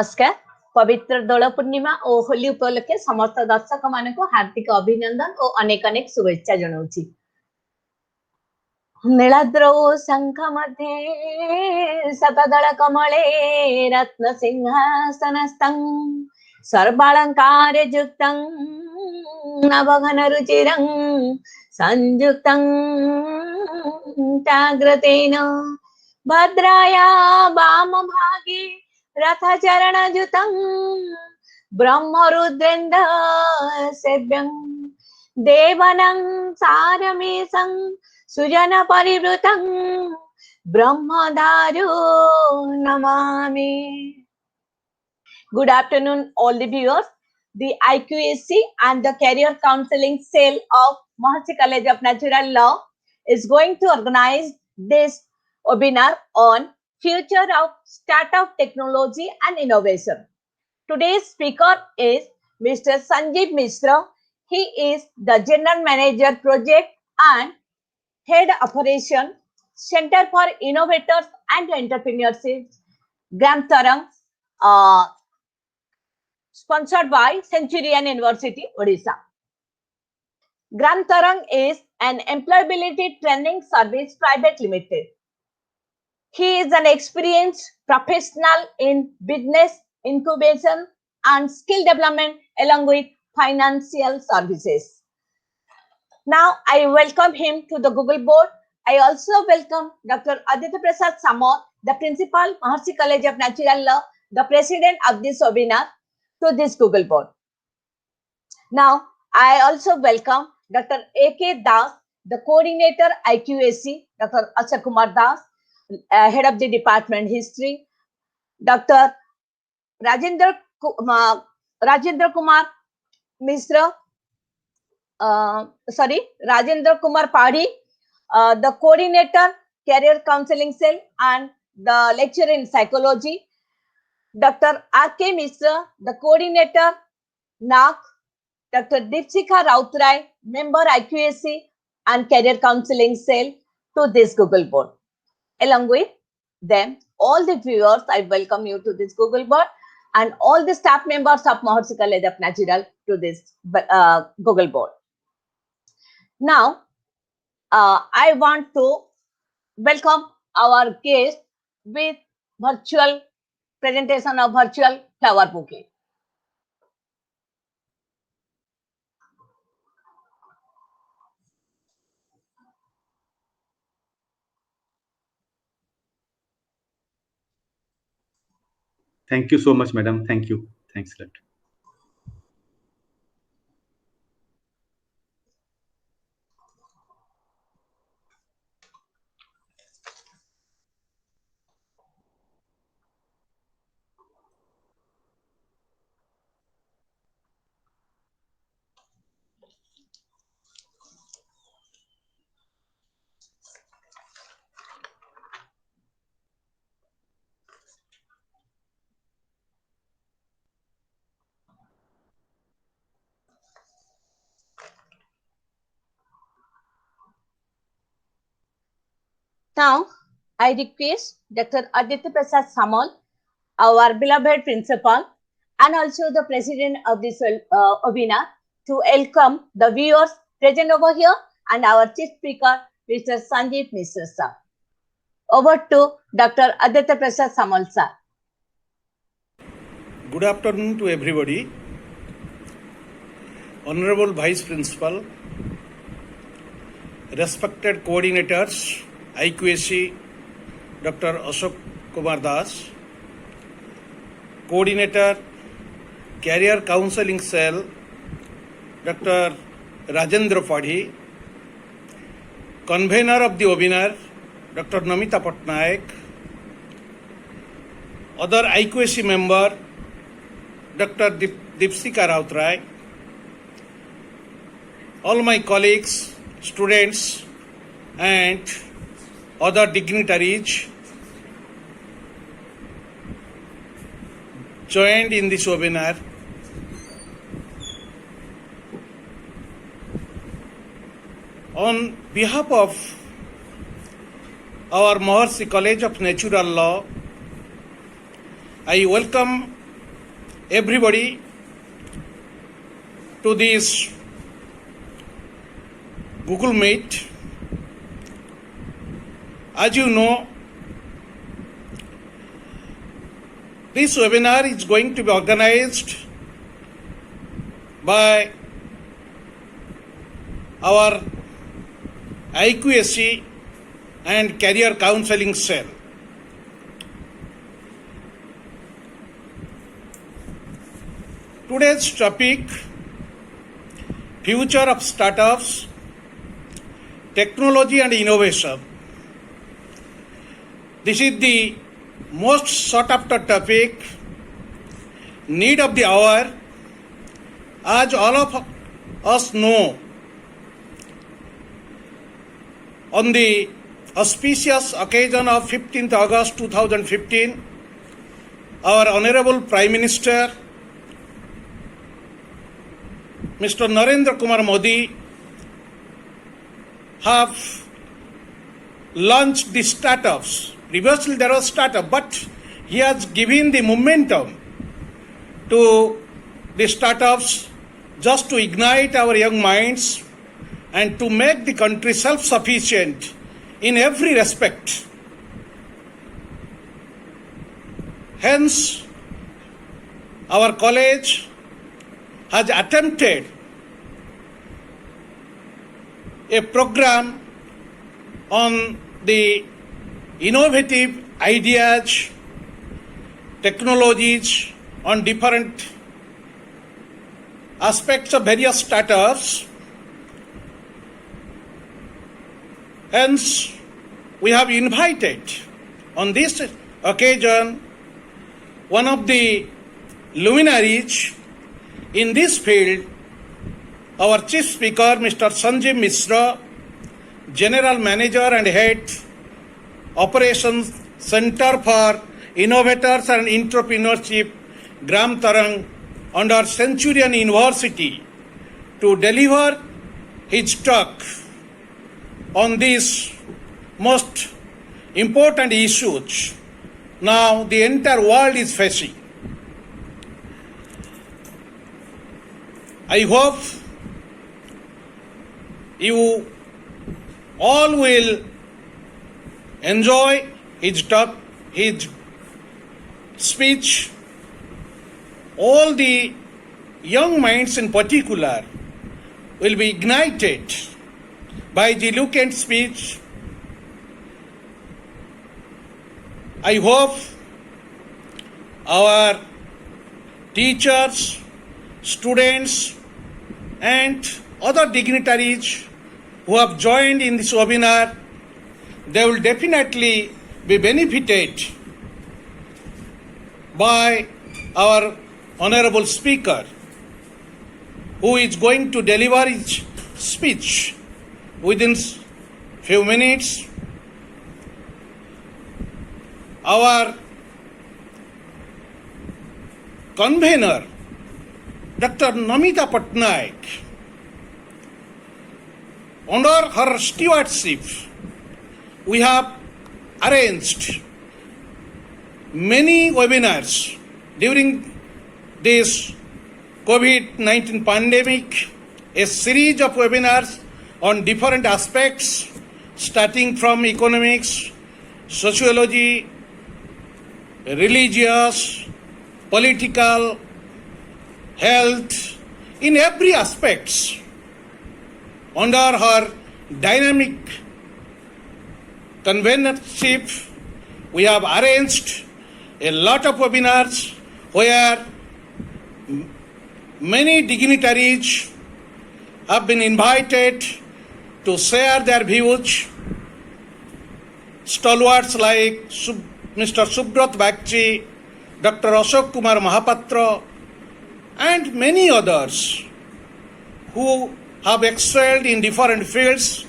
नमस्कार। पवित्र दोल पूर्णिमा और होली उपलक्षे समस्त दर्शक मान को हार्दिक अभिनंदन और अनेक अनेक शुभेच्छा जनाऊँगी। नीलाद्रौ शंख मध्ये शतदल कमले रत्न सिंहासनस्थं सर्वालंकार युक्तं नवघन रुचिरं संयुक्तं जाग्रतेन भद्राया वाम भागे रथचरणयुतं ब्रह्मरुद्रेन्द्र सेव्यं देवानां सारमेशं सुजन परिवृतं ब्रह्मधारो Namami. Good afternoon, all the viewers. The IQAC and the Career Counseling Cell of Mahasi College of Natural Law is going to organize this webinar on future of startup technology and innovation. Today's speaker is Mr. Sanjeev Mishra. He is the General Manager Project and Head Operation, Center for Innovators and Entrepreneurship, Gram Tarang, sponsored by Centurion University, Odisha. Gram Tarang is an employability training service private limited. He is an experienced professional in business incubation and skill development along with financial services. Now, I welcome him to the Google board. I also welcome Dr. Aditya Prasad Samal, the Principal, Mahasi College of Natural Law, the President of this webinar, to this Google board. Now, I also welcome Dr. A.K. Das, the Coordinator IQAC, Dr. Ashok Kumar Das, Head of the Department History, Dr. Rajendra Kumar Mishra, Rajendra Kumar Padhi, the Coordinator Career Counseling Cell and the Lecturer in Psychology, Dr. R.K. Mishra, the Coordinator NAC, Dr. Deepsika Rautrai, Member IQAC and Career Counseling Cell to this Google board. Along with them, all the viewers, I welcome you to this Google board and all the staff members of Mahasi College of Natural to this Google board. Now, I want to welcome our guest with virtual presentation of virtual flower bouquet. Thank you so much, madam. Thank you. Thanks a lot. Now, I request Dr. Aditya Prasad Samal, our beloved principal, and also the president of this webinar, to welcome the viewers present over here and our chief speaker, Mr. Sanjeev Mishra sir. Over to Dr. Aditya Prasad Samal sir. Good afternoon to everybody. Honorable Vice Principal, respected coordinators, IQAC, Dr. Ashok Kumar Das, Coordinator, Career Counseling Cell, Dr. Rajendra Padhi, Convener of the webinar, Dr. Namita Patnaik, other IQAC member, Dr. Deepsika Rautrai, all my colleagues, students, and other dignitaries joined in this webinar. On behalf of our Mahasi College of Natural Law, I welcome everybody to this Google Meet. As you know, this webinar is going to be organized by our IQSC and Career Counseling Cell. Today's topic, Future of Startups, Technology and Innovation. This is the most sought after topic, need of the hour. As all of us know, on the auspicious occasion of 15th August 2015, our Honorable Prime Minister, Mr. Narendra Kumar Modi, have launched the startups. Previously there was startup, but he has given the momentum to the startups just to ignite our young minds and to make the country self-sufficient in every respect. Hence, our college has attempted a program on the innovative ideas, technologies on different aspects of various startups. Hence, we have invited on this occasion one of the luminaries in this field, our Chief Speaker, Mr. Sanjeev Misra, General Manager and Head, Operations Center for Innovators and Entrepreneurship, Gram Tarang, under Centurion University, to deliver his talk on these most important issues now the entire world is facing. I hope you all will enjoy his talk, his speech. All the young minds in particular will be ignited by the eloquent speech. I hope our teachers, students, and other dignitaries who have joined in this webinar, they will definitely be benefited by our honorable speaker, who is going to deliver his speech within few minutes. Our convener, Dr. Namita Patnaik, under her stewardship, we have arranged many webinars during this COVID-19 pandemic, a series of webinars on different aspects, starting from economics, sociology, religious, political, health, in every aspects. Under her dynamic convenership, we have arranged a lot of webinars where many dignitaries have been invited to share their views. Stalwarts like Mr. Subrat Bagchi, Dr. Ashok Kumar Mahapatra, and many others who have excelled in different fields.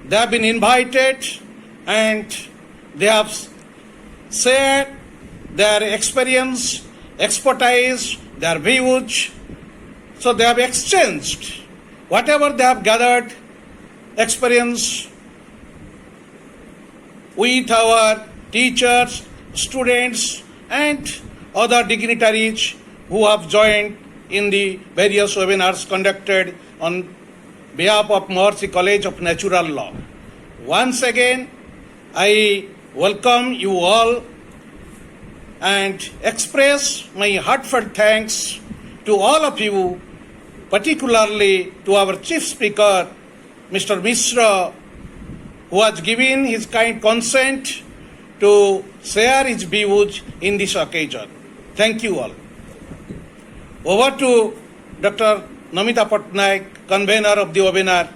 They have been invited and they have shared their experience, expertise, their views. So they have exchanged whatever they have gathered, experience with our teachers, students, and other dignitaries who have joined in the various webinars conducted on behalf of Maharishi College of Natural Law. Once again, I welcome you all and express my heartfelt thanks to all of you, particularly to our Chief Speaker, Mr. Mishra, who has given his kind consent to share his views in this occasion. Thank you all. Over to Dr. Namita Patnaik, convener of the webinar,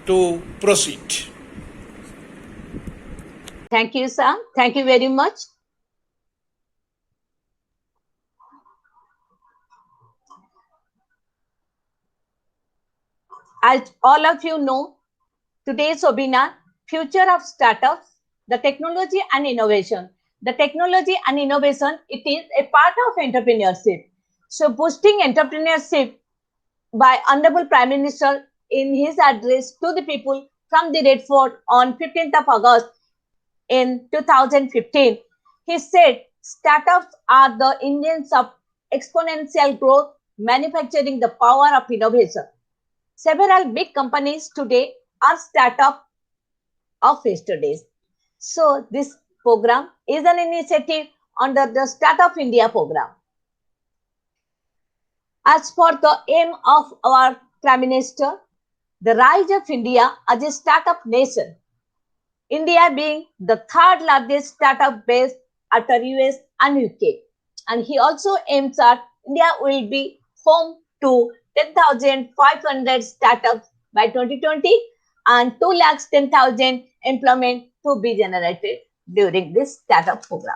to proceed. Thank you, sir. Thank you very much. As all of you know, today's webinar, Future of Startups, the Technology and Innovation. The technology and innovation, it is a part of entrepreneurship. So boosting entrepreneurship by Honorable Prime Minister in his address to the people from the Red Fort on 15th of August in 2015, he said, startups are the engines of exponential growth, manufacturing the power of innovation. Several big companies today are startups of yesterday's. So this program is an initiative under the Startup India program. As for the aim of our Prime Minister, the rise of India as a startup nation, India being the third largest startup base after US and UK. And he also aims at India will be home to 10,500 startups by 2020 and 210,000 employment to be generated during this startup program.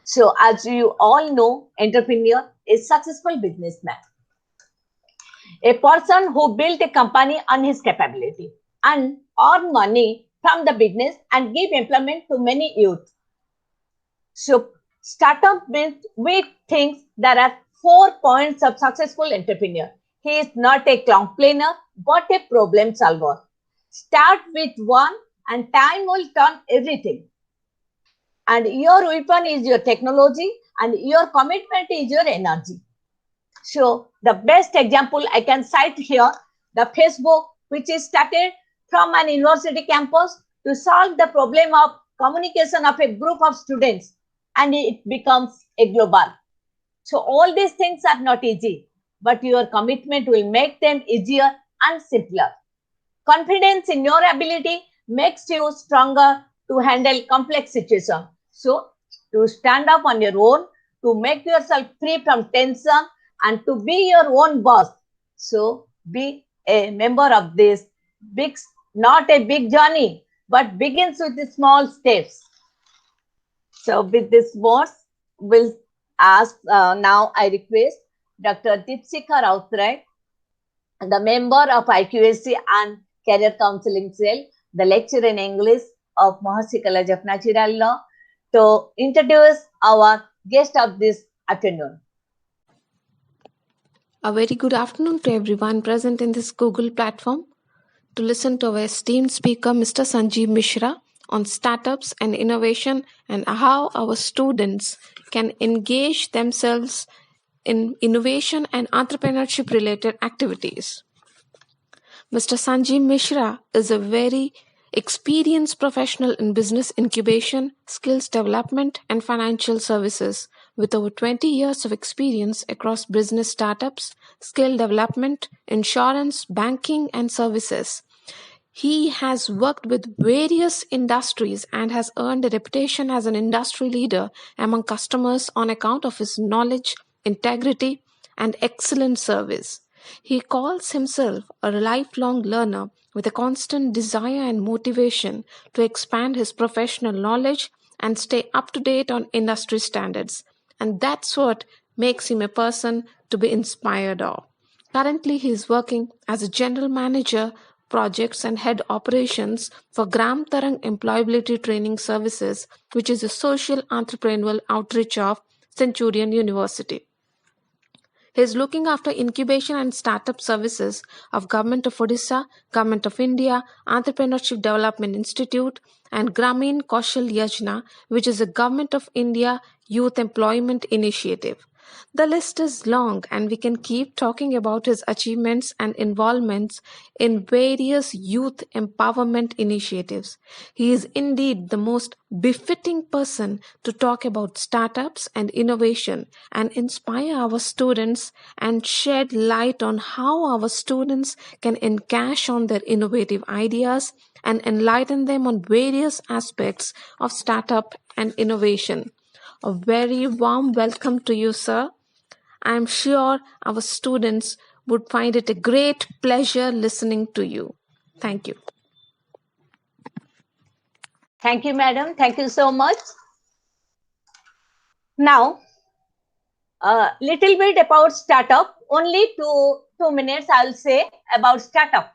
So as you all know, entrepreneur is successful businessman. A person who built a company on his capability and earn money from the business and give employment to many youth. So startup means we think there are 4 points of successful entrepreneur. He is not a complainer, but a problem solver. Start with one and time will turn everything. And your weapon is your technology and your commitment is your energy. So the best example I can cite here, the Facebook, which is started from an university campus to solve the problem of communication of a group of students, and it becomes a global. So all these things are not easy, but your commitment will make them easier and simpler. Confidence in your ability makes you stronger to handle complex situations. So to stand up on your own, to make yourself free from tension and to be your own boss. So be a member of this big, not a big journey, but begins with the small steps. So with this words, we'll ask, now I request Dr. Deepsika Rautrai, the member of IQAC and Career Counseling Cell, the lecturer in English of Maharishi College of Natural Law, to introduce our guest of this afternoon. A very good afternoon to everyone present in this Google platform to listen to our esteemed speaker, Mr. Sanjeev Mishra, on startups and innovation and how our students can engage themselves in innovation and entrepreneurship related activities. Mr. Sanjeev Mishra is a very experienced professional in business incubation, skills development, and financial services with over 20 years of experience across business startups, skill development, insurance, banking, and services. He has worked with various industries and has earned a reputation as an industry leader among customers on account of his knowledge, integrity, and excellent service. He calls himself a lifelong learner with a constant desire and motivation to expand his professional knowledge and stay up to date on industry standards. And that's what makes him a person to be inspired of. Currently, he is working as a general manager, projects and head operations for Gram Tarang Employability Training Services, which is a social entrepreneurial outreach of Centurion University. He is looking after incubation and startup services of Government of Odisha, Government of India, Entrepreneurship Development Institute, and Grameen Kaushal Yojana, which is a Government of India Youth Employment Initiative. The list is long, and we can keep talking about his achievements and involvements in various youth empowerment initiatives. He is indeed the most befitting person to talk about startups and innovation and inspire our students and shed light on how our students can encash on their innovative ideas and enlighten them on various aspects of startup and innovation. A very warm welcome to you, sir. I am sure our students would find it a great pleasure listening to you. Thank you. Thank you, madam. Thank you so much. Now, a little bit about startup. Only two minutes I'll say about startup.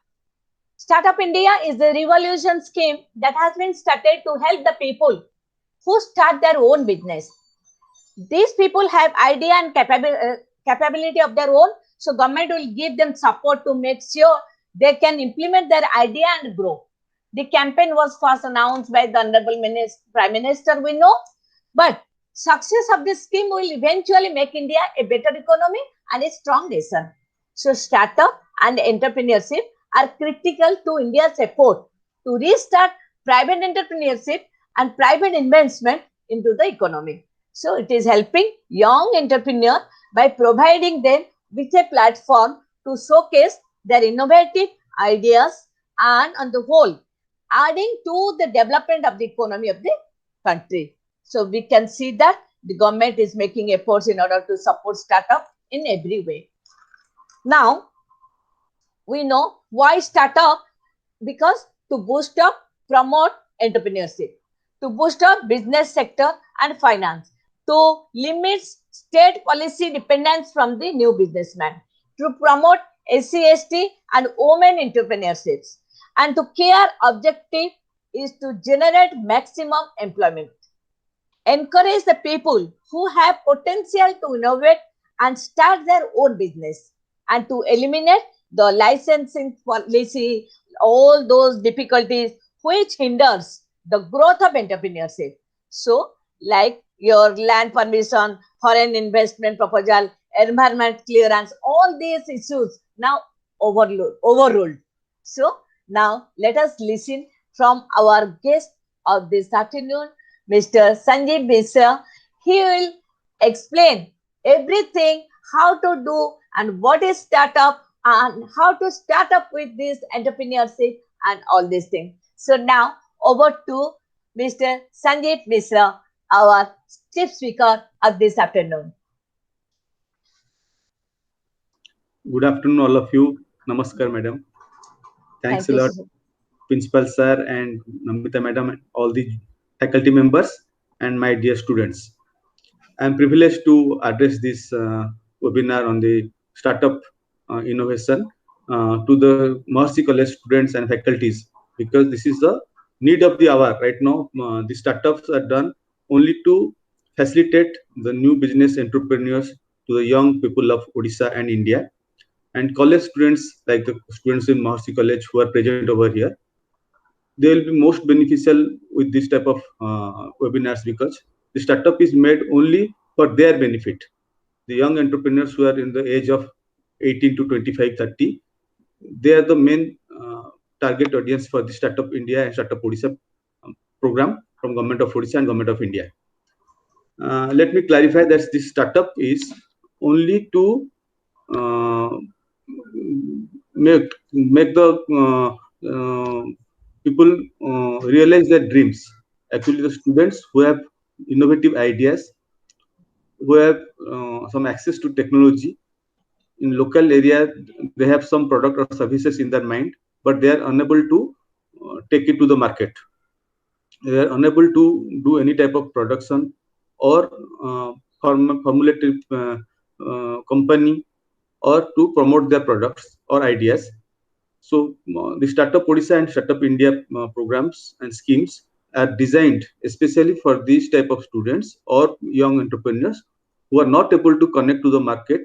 Startup India is a revolution scheme that has been started to help the people who start their own business. These people have idea and capability of their own, so government will give them support to make sure they can implement their idea and grow. The campaign was first announced by the Honorable Prime Minister, we know, but success of this scheme will eventually make India a better economy and a strong nation. So startup and entrepreneurship are critical to India's effort to restart private entrepreneurship and private investment into the economy. So it is helping young entrepreneurs by providing them with a platform to showcase their innovative ideas and on the whole, adding to the development of the economy of the country. So we can see that the government is making efforts in order to support startup in every way. Now, we know why startup, because to boost up, promote entrepreneurship, to boost up business sector and finance, to limit state policy dependence from the new businessman, to promote SC/ST and women entrepreneurships, and to care objective is to generate maximum employment. Encourage the people who have potential to innovate and start their own business, and to eliminate the licensing policy, all those difficulties which hinders the growth of entrepreneurship. So, like your land permission, foreign investment proposal, environment clearance, all these issues now overruled. So, now let us listen from our guest of this afternoon, Mr. Sanjeev Mishra. He will explain everything, how to do and what is startup and how to start up with this entrepreneurship and all these things. So now over to Mr. Sanjeev Mishra, our chief speaker of this afternoon. Good afternoon, all of you. Namaskar, madam. Thanks a lot, Principal Sir and Namita Madam, and all the faculty members and my dear students. I am privileged to address this webinar on the startup innovation to the Mercy College students and faculties, because this is the need of the hour right now. The startups are done only to facilitate the new business entrepreneurs to the young people of Odisha and India. And college students, like the students in Mercy College who are present over here, they will be most beneficial with this type of webinars, because the startup is made only for their benefit. The young entrepreneurs who are in the age of 18 to 25, 30, they are the main target audience for the Startup India and Startup Odisha program from Government of Odisha and Government of India. Let me clarify that this startup is only to make the people realize their dreams. Actually, the students who have innovative ideas, who have some access to technology in local area, they have some product or services in their mind, but they are unable to take it to the market. They are unable to do any type of production or formulate company or to promote their products or ideas. So the Startup Odisha and Startup India programs and schemes are designed especially for these type of students or young entrepreneurs who are not able to connect to the market.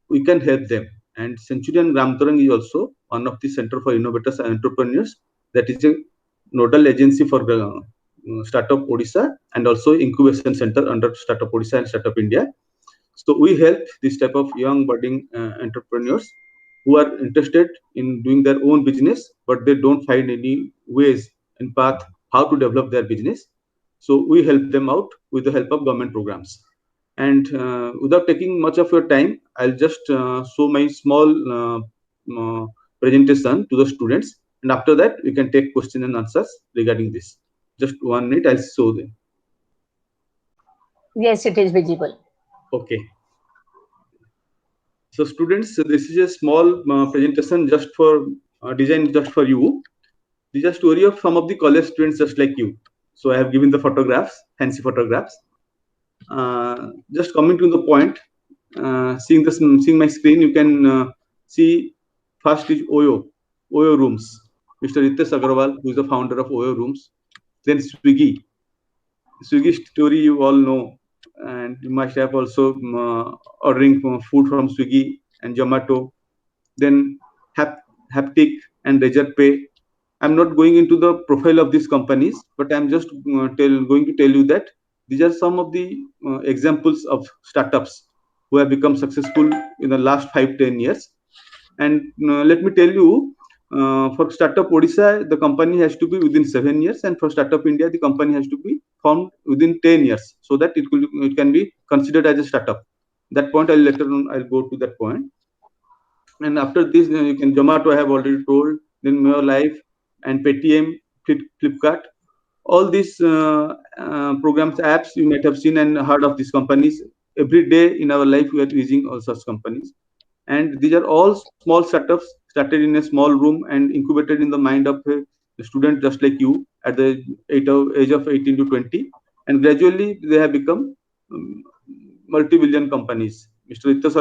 We can help them. And Centurion Gram Tarang is also one of the Center for Innovators and Entrepreneurs. That is a nodal agency for Startup Odisha and also incubation center under Startup Odisha and Startup India. So we help this type of young budding entrepreneurs who are interested in doing their own business, but they don't find any ways and path how to develop their business. So we help them out with the help of government programs. And without taking much of your time, I'll just show my small presentation to the students. And after that, we can take questions and answers regarding this. Just 1 minute, I'll show them. Yes, it is visible. Okay. So students, this is a small presentation just for design just for you. This is a story of some of the college students just like you. So I have given the photographs, fancy photographs. Just coming to the point, seeing my screen, you can see first is Oyo Rooms. Mr. Ritesh Agarwal, who is the founder of Oyo Rooms. Then Swiggy story you all know, and you must have also ordering food from Swiggy and Zomato. Then Haptic and Razorpay. I'm not going into the profile of these companies, but I'm just going to tell you that these are some of the examples of startups who have become successful in the last 5-10 years. And let me tell you, for Startup Odisha, the company has to be within 7 years, and for Startup India, the company has to be formed within 10 years, so that it can be considered as a startup. That point I'll go to that point. And after this, you can Zomato, I have already told, then Mayo Life and Paytm, Flipkart. All these programs, apps, you might have seen and heard of these companies. Every day in our life, we are using all such companies. And these are all small startups started in a small room and incubated in the mind of a student just like you at the age of 18 to 20. And gradually, they have become multi-billion companies. Mr. Ritesh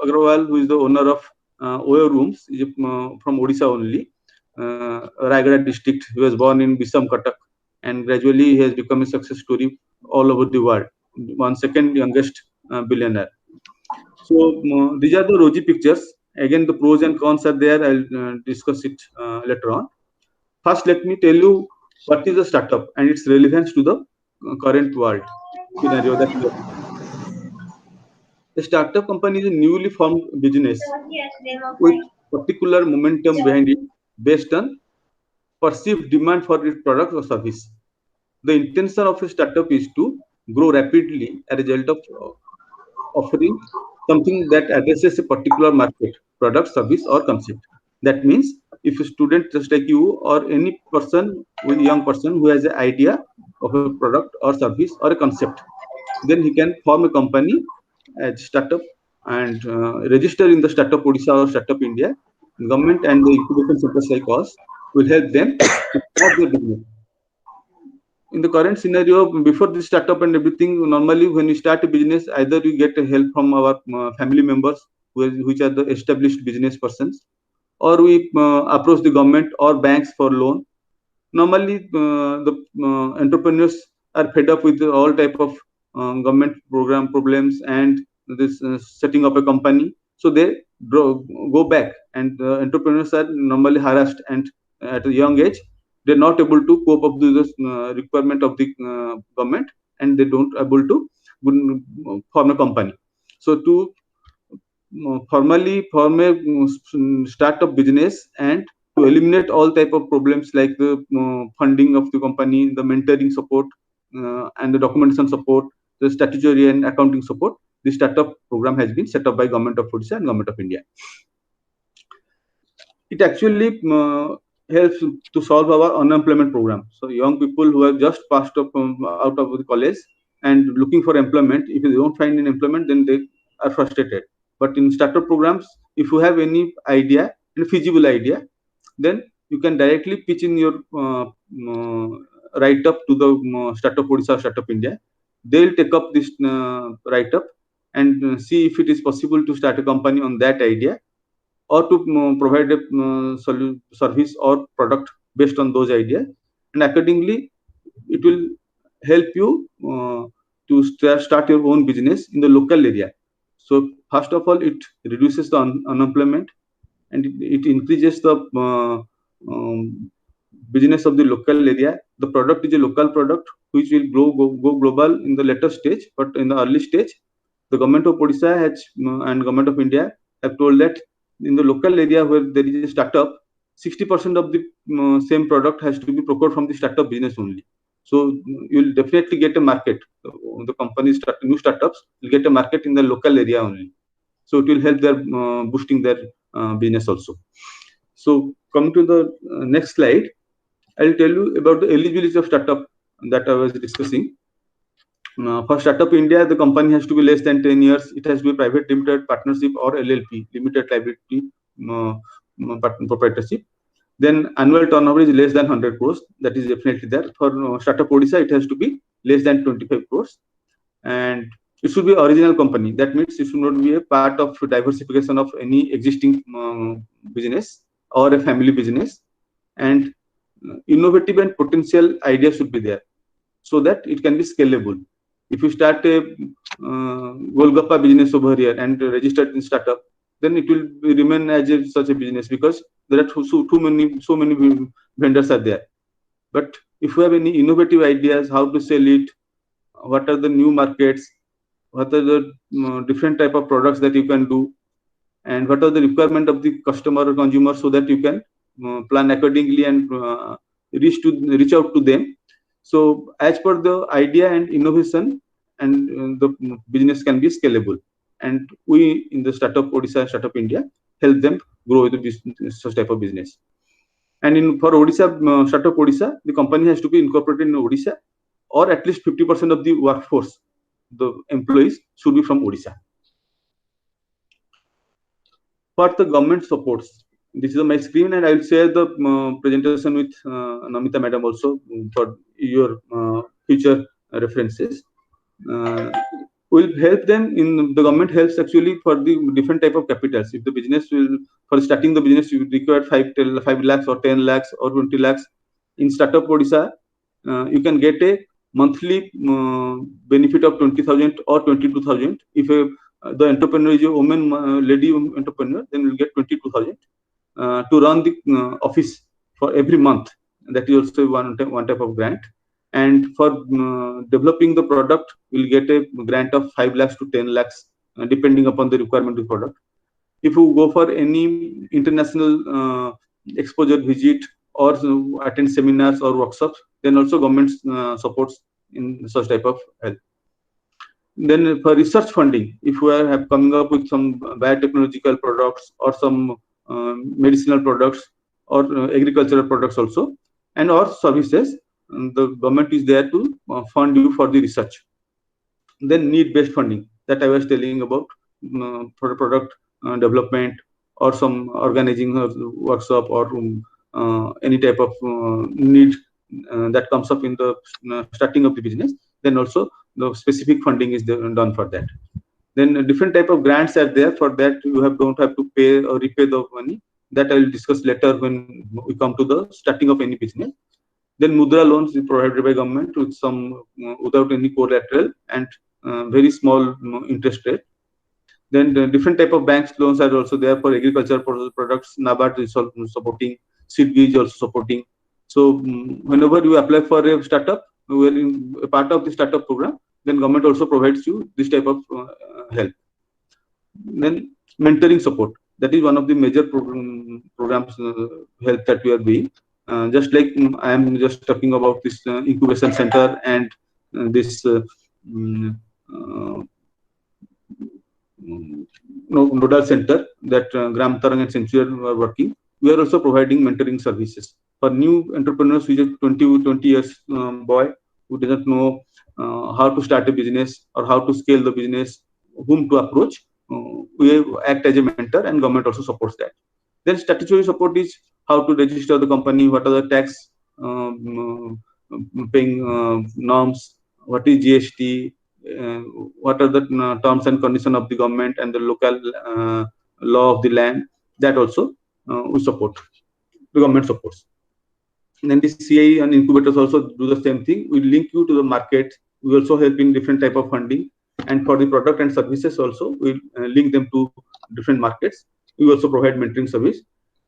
Agarwal, who is the owner of Oyo Rooms, is from Odisha only, Raigada district. He was born in Bisam, Cuttack, and gradually he has become a success story all over the world. One second youngest billionaire. So these are the rosy pictures. Again, the pros and cons are there. I'll discuss it later on. First, let me tell you what is a startup and its relevance to the current world scenario that we are in. A startup company is a newly formed business with particular momentum behind it based on perceived demand for its product or service. The intention of a startup is to grow rapidly as a result of offering something that addresses a particular market, product, service, or concept. That means if a student just like you or any person with a young person who has an idea of a product or service or a concept, then he can form a company as startup and register in the Startup Odisha or Startup India. Government and the incubation centers like us will help them to start their business. In the current scenario, before this startup and everything, normally when you start a business, either you get help from our family members, which are the established business persons, or we approach the government or banks for loan. Normally, the entrepreneurs are fed up with all type of government program problems and this setting up a company. So they go back, and entrepreneurs are normally harassed, and at a young age, they're not able to cope up with the requirement of the government, and they don't able to form a company. So to formally form a startup business and to eliminate all type of problems like the funding of the company, the mentoring support, and the documentation support, the statutory and accounting support, the startup program has been set up by Government of Odisha and Government of India. It actually helps to solve our unemployment program. So young people who have just passed up out of the college and looking for employment, if they don't find an employment, then they are frustrated. But in startup programs, if you have any idea, any feasible idea, then you can directly pitch in your write up to the Startup Odisha, Startup India. They'll take up this write up and see if it is possible to start a company on that idea, or to provide a service or product based on those ideas, and accordingly it will help you to start your own business in the local area. So first of all, it reduces the unemployment, and it increases the business of the local area. The product is a local product which will go global in the later stage, but in the early stage, the government of Odisha has and government of India have told that in the local area where there is a startup, 60% of the same product has to be procured from the startup business only. So you'll definitely get a market. The companies, new startups will get a market in the local area only. So it will help their boosting their business also. So coming to the next slide, I'll tell you about the eligibility of startup that I was discussing. For Startup India, the company has to be less than 10 years. It has to be private limited partnership or LLP, limited liability proprietorship. Then annual turnover is less than 100 crores. That is definitely there. For Startup Odisha, it has to be less than 25 crores. And it should be original company. That means it should not be a part of diversification of any existing business or a family business. And innovative and potential ideas should be there so that it can be scalable. If you start a Golgappa business over here and registered in startup, then it will remain as such a business because there are so many vendors are there. But if you have any innovative ideas, how to sell it, what are the new markets, what are the different type of products that you can do, and what are the requirement of the customer or consumer, so that you can plan accordingly and reach out to them. So as per the idea and innovation, and the business can be scalable. And we in the Startup Odisha and Startup India help them grow the business, such type of business. And for Odisha, Startup Odisha, the company has to be incorporated in Odisha, or at least 50% of the workforce, the employees should be from Odisha. For the government supports, this is my screen, and I will share the presentation with Namita Madam also for your future references. Will help them in the government helps actually for the different type of capitals. If the business will, for starting the business, you require 5 lakhs or 10 lakhs or 20 lakhs. In Startup Odisha, you can get a monthly benefit of 20,000 or 22,000. If the entrepreneur is a woman, lady entrepreneur, then you'll get 22,000 to run the office for every month. That is also one type of grant. And for developing the product, we'll get a grant of 5 lakhs to 10 lakhs, depending upon the requirement of the product. If you go for any international exposure visit or attend seminars or workshops, then also government supports in such type of help. Then for research funding, if we are coming up with some biotechnological products or some medicinal products or agricultural products also, and or services, the government is there to fund you for the research. Then need-based funding that I was telling about for product development or some organizing workshop or any type of need that comes up in the starting of the business. Then also the specific funding is done for that. Then different type of grants are there. For that you don't have to pay or repay the money. That I will discuss later when we come to the starting of any business. Then Mudra loans is provided by government with some without any collateral and very small interest rate. Then the different type of banks loans are also there for agricultural products. NABARD is also supporting. SIDBI is also supporting. So whenever you apply for a startup, we are in a part of the startup program. Then government also provides you this type of help. Then mentoring support. That is one of the major programs help that we are doing. Just like I am just talking about this incubation center and this nodal center that Gram Tarang and Century are working. We are also providing mentoring services for new entrepreneurs who is a 20 years boy who doesn't know how to start a business or how to scale the business, whom to approach. We act as a mentor, and government also supports that. Then statutory support is how to register the company, what are the tax paying norms, what is GST, what are the terms and conditions of the government and the local law of the land. That also we support, the government supports. And then the CI and incubators also do the same thing. We link you to the market. We also help in different type of funding, and for the product and services also we link them to different markets. We also provide mentoring service.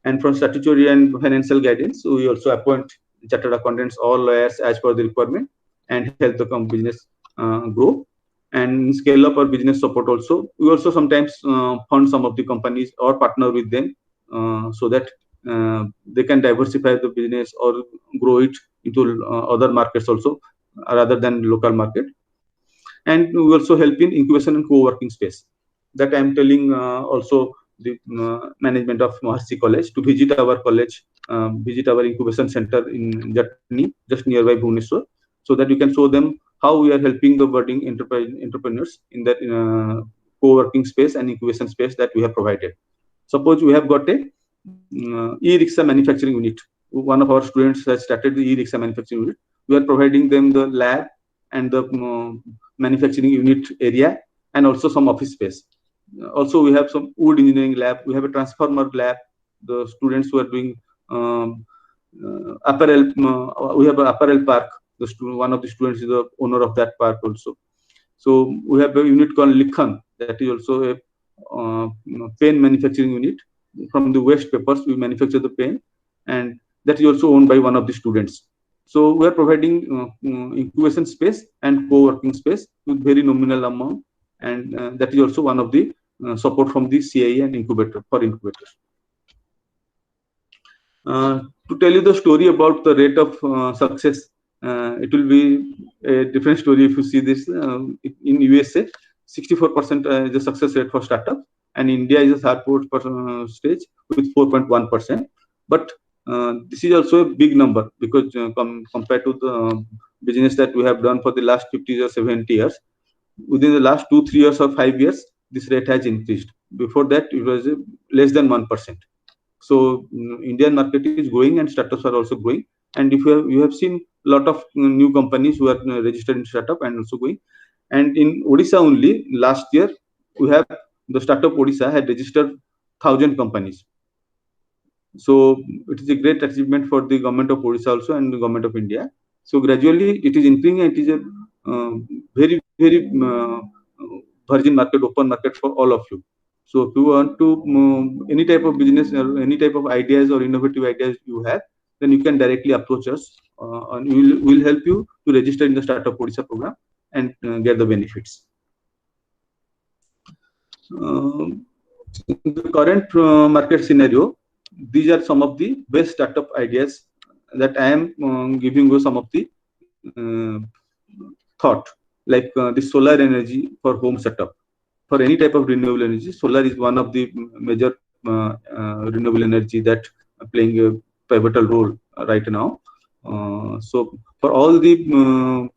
And from statutory and financial guidance, we also appoint chartered accountants or lawyers as per the requirement and help the business grow. and scale up our business support also. We also sometimes fund some of the companies or partner with them so that they can diversify the business or grow it into other markets also rather than local market. And we also help in incubation and co-working space. That I am telling also the management of Maharshi College to visit our college, visit our incubation center in Jatni, just nearby Bhubaneswar, so that you can show them how we are helping the budding entrepreneurs in that co-working space and incubation space that we have provided. Suppose we have got a e-rickshaw manufacturing unit. One of our students has started the e-rickshaw manufacturing unit. We are providing them the lab and the manufacturing unit area and also some office space. Also, we have some wood engineering lab. We have a transformer lab. The students who are doing apparel, we have an apparel park. One of the students is the owner of that park also. So we have a unit called Likhan, that is also a pen manufacturing unit. From the waste papers, we manufacture the pen, and that is also owned by one of the students. So we are providing incubation space and co-working space with very nominal amount, and that is also one of the support from the CIE and incubator for incubators. To tell you the story about the rate of success, it will be a different story if you see this. In USA, 64% is the success rate for startup, and India is a third stage with 4.1%. But this is also a big number because compared to the business that we have done for the last 50 or 70 years, within the last 2, 3 years or 5 years, this rate has increased. Before that, it was less than 1%. So Indian market is growing and startups are also growing. And if you have seen a lot of new companies who are registered in startup and also going. And in Odisha only, last year, we have the startup Odisha had registered 1,000 companies. So it is a great achievement for the government of Odisha also and the government of India. So gradually it is increasing, and it is a very, very virgin market, open market for all of you. So if you want to any type of business or any type of ideas or innovative ideas you have, then you can directly approach us, and we will help you to register in the Startup Odisha program and get the benefits. In the current market scenario, these are some of the best startup ideas that I am giving you some of the thought, like the solar energy for home setup. For any type of renewable energy, solar is one of the major renewable energy that are playing a pivotal role right now. So for all the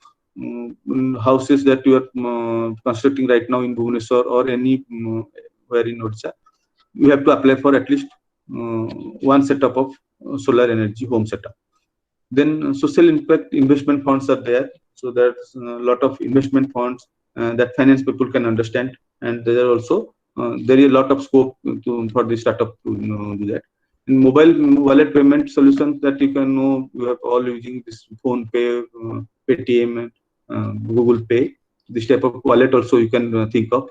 houses that you are constructing right now in Bhubaneswar or anywhere in Odisha, you have to apply for at least one setup of solar energy home setup. Then social impact investment funds are there. So there's a lot of investment funds that finance people can understand, and there are also there is a lot of scope for the startup to do that. In mobile wallet payment solutions that you can know, you have all using this Phone Pay, Paytm, Google Pay. This type of wallet also you can think of.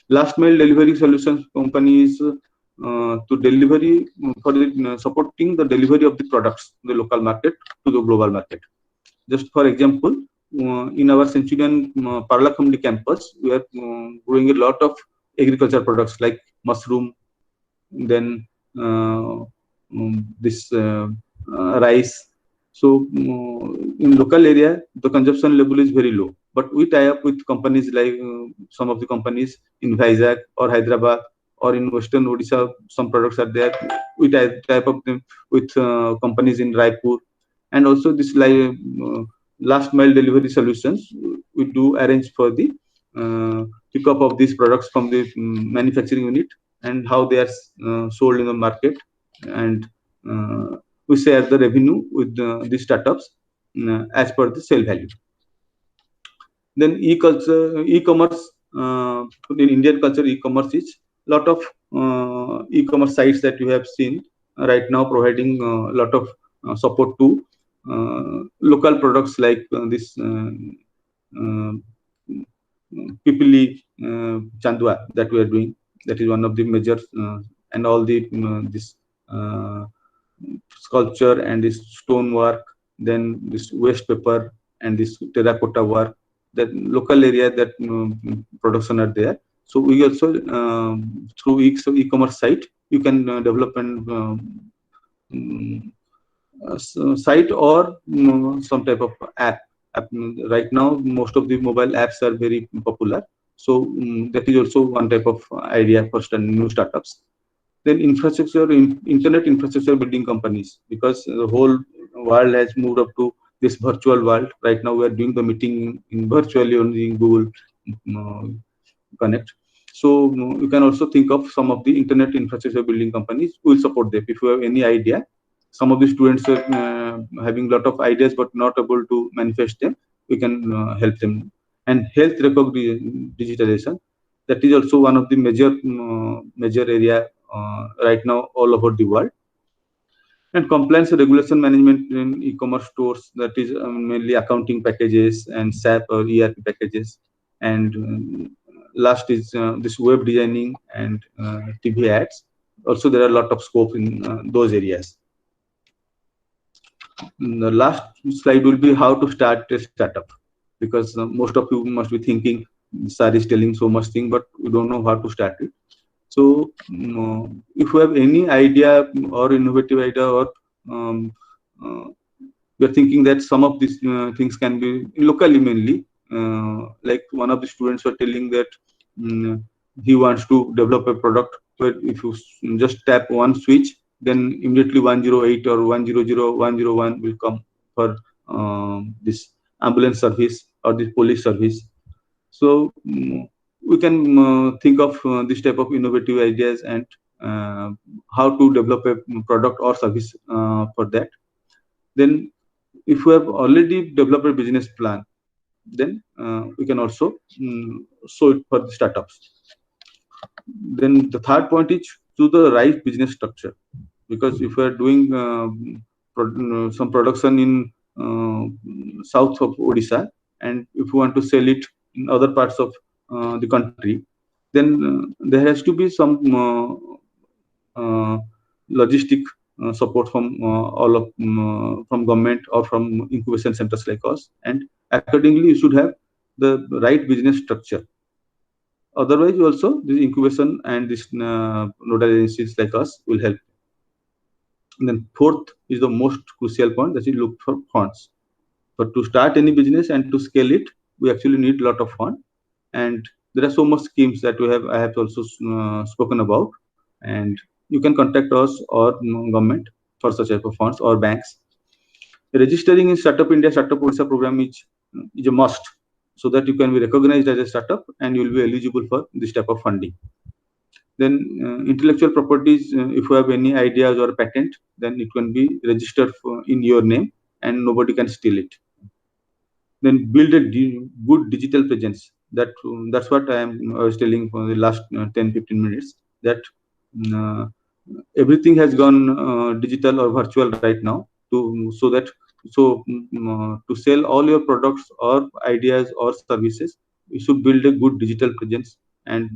Last mile delivery solutions companies to delivery for the, supporting the delivery of the products in the local market to the global market. Just for example, in our Centurion Parlakamli campus, we are growing a lot of agriculture products like mushroom, then this rice. So in local area, the consumption level is very low. But we tie up with companies like some of the companies in Vizag or Hyderabad or in Western Odisha. Some products are there. We tie up them with companies in Raipur, and also this last mile delivery solutions. We do arrange for the pickup of these products from the manufacturing unit and how they are sold in the market, and we share the revenue with the startups as per the sale value. Then e-commerce, in Indian culture, e-commerce is a lot of e-commerce sites that you have seen right now providing a lot of support to local products like this Pipili Chandua that we are doing. That is one of the major and all the this sculpture and this stone work, then this waste paper and this terracotta work, that local area that production are there. So we also through e-commerce site you can develop an site or some type of app. Right now, most of the mobile apps are very popular. So that is also one type of idea for new startups. Then internet infrastructure building companies, because the whole world has moved up to this virtual world. Right now, we are doing the meeting in virtually only in Google Connect. So you can also think of some of the internet infrastructure building companies who will support them. If you have any idea, some of the students are having a lot of ideas but not able to manifest them, we can help them. And health record digitalization, that is also one of the major area right now all over the world. And compliance and regulation management in e-commerce stores, that is mainly accounting packages and SAP or ERP packages. And last is this web designing and TV ads. Also, there are a lot of scope in those areas. The last slide will be how to start a startup, because most of you must be thinking, Sir is telling so much thing, but we don't know how to start it. So if you have any idea or innovative idea, or you're thinking that some of these things can be locally mainly, like one of the students were telling that he wants to develop a product where if you just tap one switch, then immediately 108 or 100 101 will come for this ambulance service or this police service. So we can think of this type of innovative ideas and how to develop a product or service for that. Then if we have already developed a business plan, then we can also show it for the startups. Then the third point is to the right business structure, because if we are doing some production in south of Odisha, and if you want to sell it in other parts of the country, then there has to be some logistic support from all of from government or from incubation centers like us, and accordingly you should have the right business structure. Otherwise, also this incubation and this nodal agencies like us will help. And then fourth is the most crucial point, that is look for funds. But to start any business and to scale it, we actually need a lot of fund. And there are so much schemes that I have also spoken about. And you can contact us or government for such type of funds or banks. Registering in Startup India Startup Odisha program is a must, so that you can be recognized as a startup and you will be eligible for this type of funding. Then intellectual properties, if you have any ideas or patent, then it can be registered in your name and nobody can steal it. Then build a good digital presence. That's what I was telling for the last 10-15 minutes, that everything has gone digital or virtual right now, to sell all your products or ideas or services, you should build a good digital presence and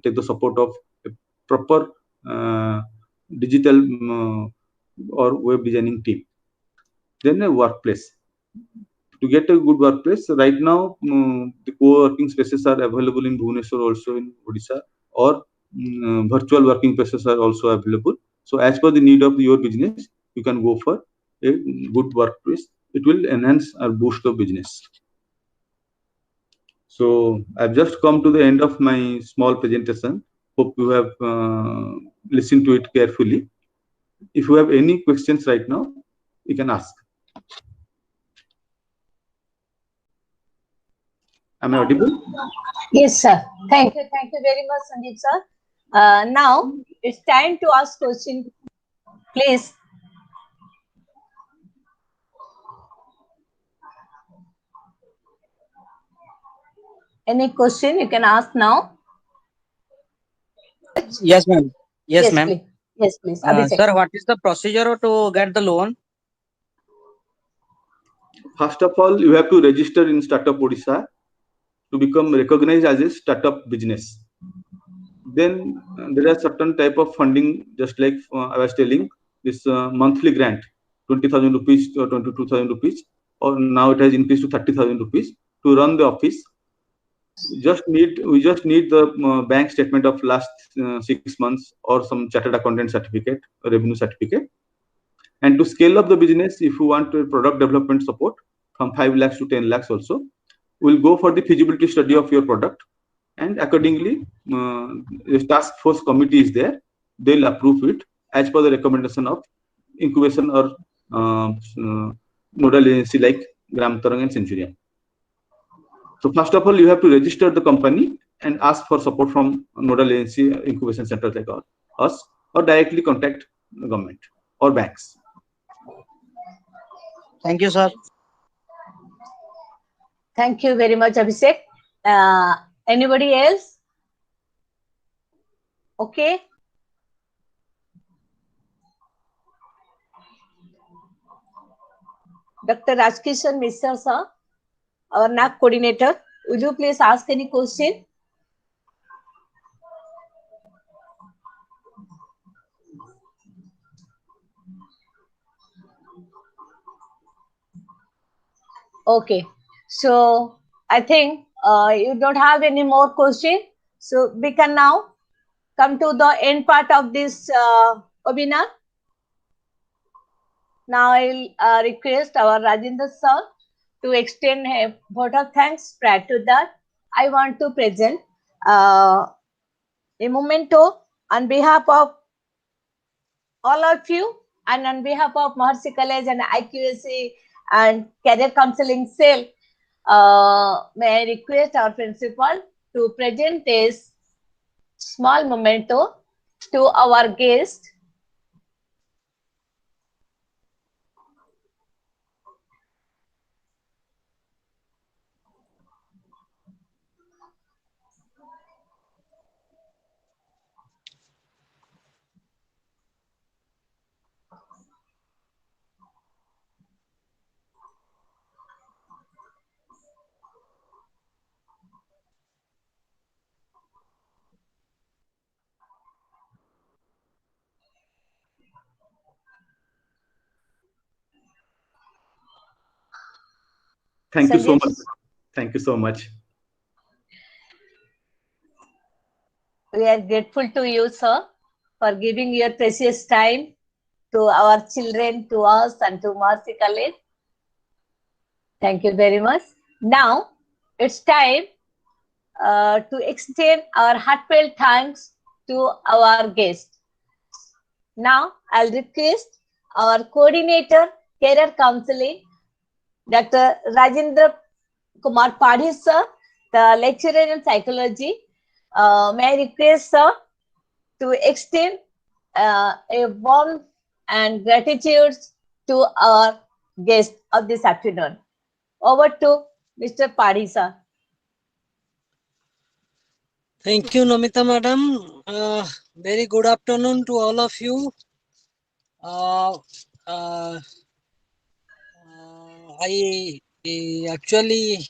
take the support of a proper digital or web designing team. Then a workplace. To get a good workplace, right now the co-working spaces are available in Bhubaneswar, also in Odisha, or virtual working places are also available. So as per the need of your business, you can go for a good workplace. It will enhance or boost the business. So I've just come to the end of my small presentation. Hope you have listened to it carefully. If you have any questions right now, you can ask. Am I audible? Yes, sir. Thank you. Thank you very much, Sandeep, sir. Now it's time to ask question. Please. Any question you can ask now? Yes, ma'am. Yes, ma'am. Please. Yes, please. Sir, what is the procedure to get the loan? First of all, you have to register in Startup Odisha to become recognized as a startup business. Then there are certain type of funding, just like I was telling, this monthly grant, 20,000 rupees or 22,000 rupees, or now it has increased to 30,000 rupees to run the office. We just need the bank statement of last 6 months or some chartered accountant certificate, or revenue certificate. And to scale up the business, if you want product development support from 5 lakhs to 10 lakhs also, we'll go for the feasibility study of your product, and accordingly the task force committee is there. They'll approve it as per the recommendation of incubation or nodal agency like Gram Tarang and Centurion. So first of all, you have to register the company and ask for support from nodal agency incubation centers like us, or directly contact the government or banks. Thank you, sir. Thank you very much, Abhishek. Anybody else? Okay. Dr. Rajkishan Mishra, sir, our NAC coordinator, will you please ask any question? Okay, so I think you don't have any more question. So we can now come to the end part of this webinar. Now I'll request our Rajendra sir to extend a vote of thanks. Prior to that, I want to present a memento on behalf of all of you and on behalf of Maharshi College and IQAC and Career Counseling Cell. May I request our principal to present this small memento to our guest. Thank you so Sanjeev. much. Thank you so much. We are grateful to you, sir, for giving your precious time to our children, to us, and to Maharshi College. Thank you very much. Now, it's time to extend our heartfelt thanks to our guest. Now, I'll request our coordinator, Career Counseling, Dr. Rajendra Kumar Padhi, sir, the lecturer in psychology. May I request, sir, to extend a warm and gratitude to our guest of this afternoon. Over to Mr. Padhi, sir. Thank you, Namita madam. Very good afternoon to all of you. I actually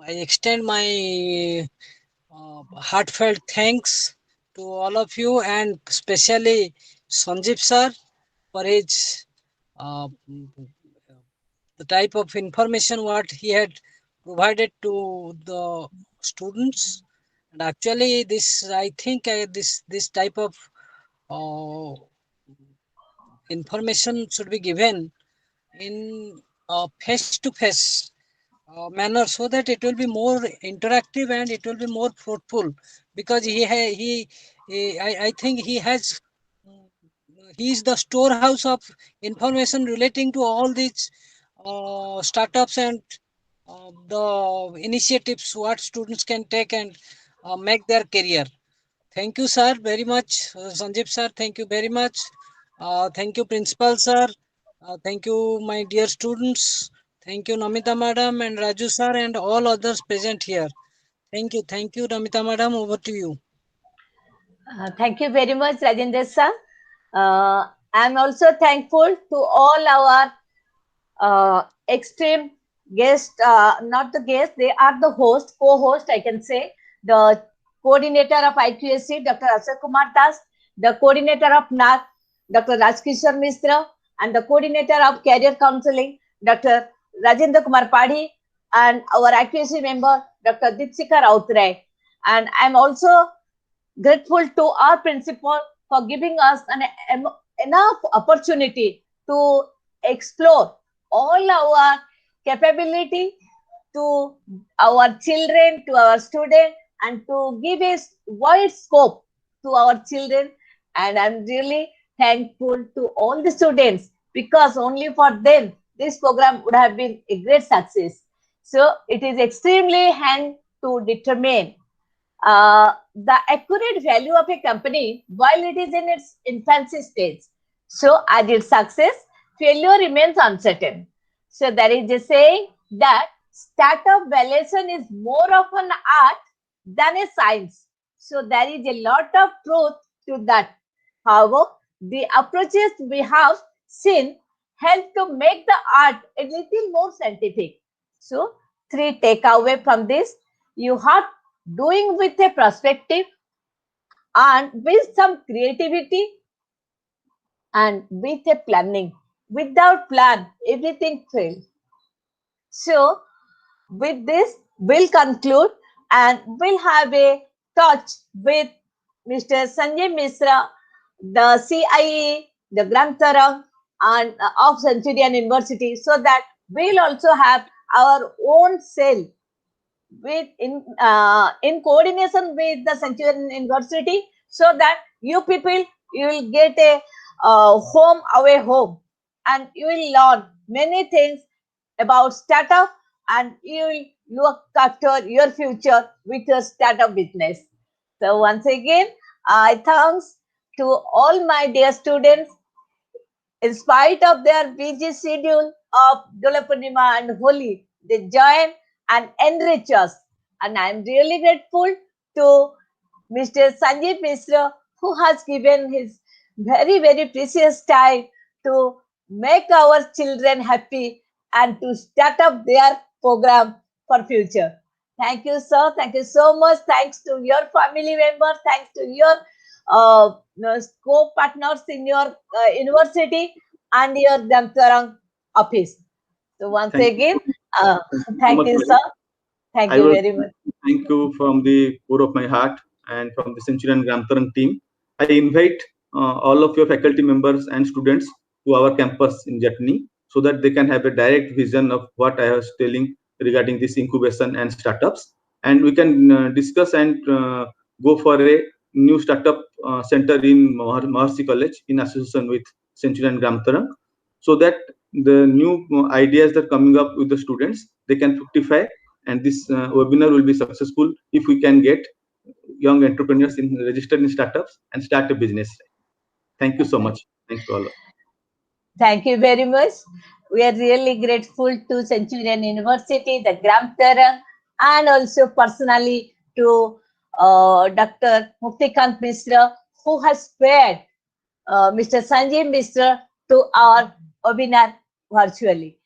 I extend my heartfelt thanks to all of you, and especially Sanjeev sir for his the type of information what he had provided to the students. And actually this, I think this type of information should be given in face-to-face manner, so that it will be more interactive and it will be more fruitful, because I think he is the storehouse of information relating to all these startups and the initiatives what students can take and make their career. Thank you, sir, very much. Sanjeev sir, thank you very much. Thank you, principal sir. Thank you, my dear students. Thank you, Namita madam and Raju sir and all others present here. Thank you, Namita madam. Over to you. Thank you very much, Rajendra sir. I'm also thankful to all our extreme guests, not the guests, they are the host, co-host, I can say, the coordinator of IQAC, Dr. Ashok Kumar Das, the coordinator of NAC, Dr. Rajkishan Mishra, and the coordinator of Career Counseling, Dr. Rajendra Kumar Padhi, and our accuracy member, Dr. Dipsika Rautray. And I'm also grateful to our principal for giving us enough opportunity to explore all our capability to our children, to our students, and to give a wide scope to our children. And I'm really thankful to all the students, because only for them this program would have been a great success. So it is extremely hand to determine the accurate value of a company while it is in its infancy stage. So as its success, failure remains uncertain. So there is a saying that startup valuation is more of an art than a science. So there is a lot of truth to that. However, the approaches we have seen help to make the art a little more scientific. So three takeaway from this: you have doing with a perspective and with some creativity and with a planning. Without plan, everything fails. So with this, we'll conclude and we'll have a touch with Mr. Sanjay Misra, the CIE, the Granth Tarang, and of Centurion University, so that we'll also have our own cell with in coordination with the Centurion University, so that you people, you will get a home away home, and you will learn many things about startup, and you will look after your future with your startup business. So once again, I thanks to all my dear students. In spite of their busy schedule of Dola Purnima and Holi, they join and enrich us. And I'm really grateful to Mr. Sanjeev Misra, who has given his very, very precious time to make our children happy and to start up their program for future. Thank you, sir. Thank you so much. Thanks to your family members. Thanks to your co-partners in your university and your Damtarang office. So once Thank again, Thank you so thank much, you, madam. sir. Thank I you was very much. thank you from the core of my heart and from the Centurion Grantarang team. I invite all of your faculty members and students to our campus in Jatni, so that they can have a direct vision of what I was telling regarding this incubation and startups. And we can discuss and go for a new startup center in Maharshi College in association with Centurion Grantarang, so that the new ideas that are coming up with the students, they can fructify, and this webinar will be successful if we can get young entrepreneurs in registered in startups and start a business. Thank you so much. Thanks to all. Thank you very much. We are really grateful to Centurion University, the Granth Tarang, and also personally to Dr. Muktikant Misra, who has spared Mr. Sanjeev Misra to our webinar virtually.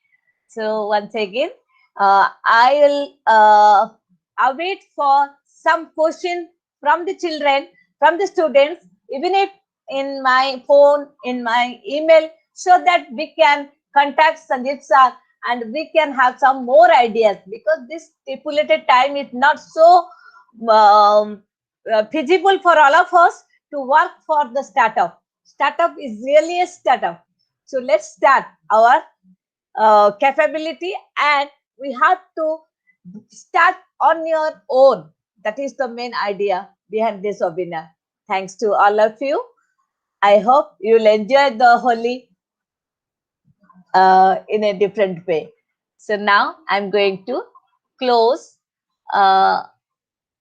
So once again, I will await for some question from the children, from the students, even if in my phone, in my email, so that we can contact Sandeep sir and we can have some more ideas, because this stipulated time is not so feasible for all of us to work for the startup. Startup is really a startup. So let's start our capability, and we have to start on your own. That is the main idea behind this webinar. Thanks to all of you. I hope you'll enjoy the Holi in a different way. So now I'm going to close our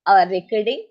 recording.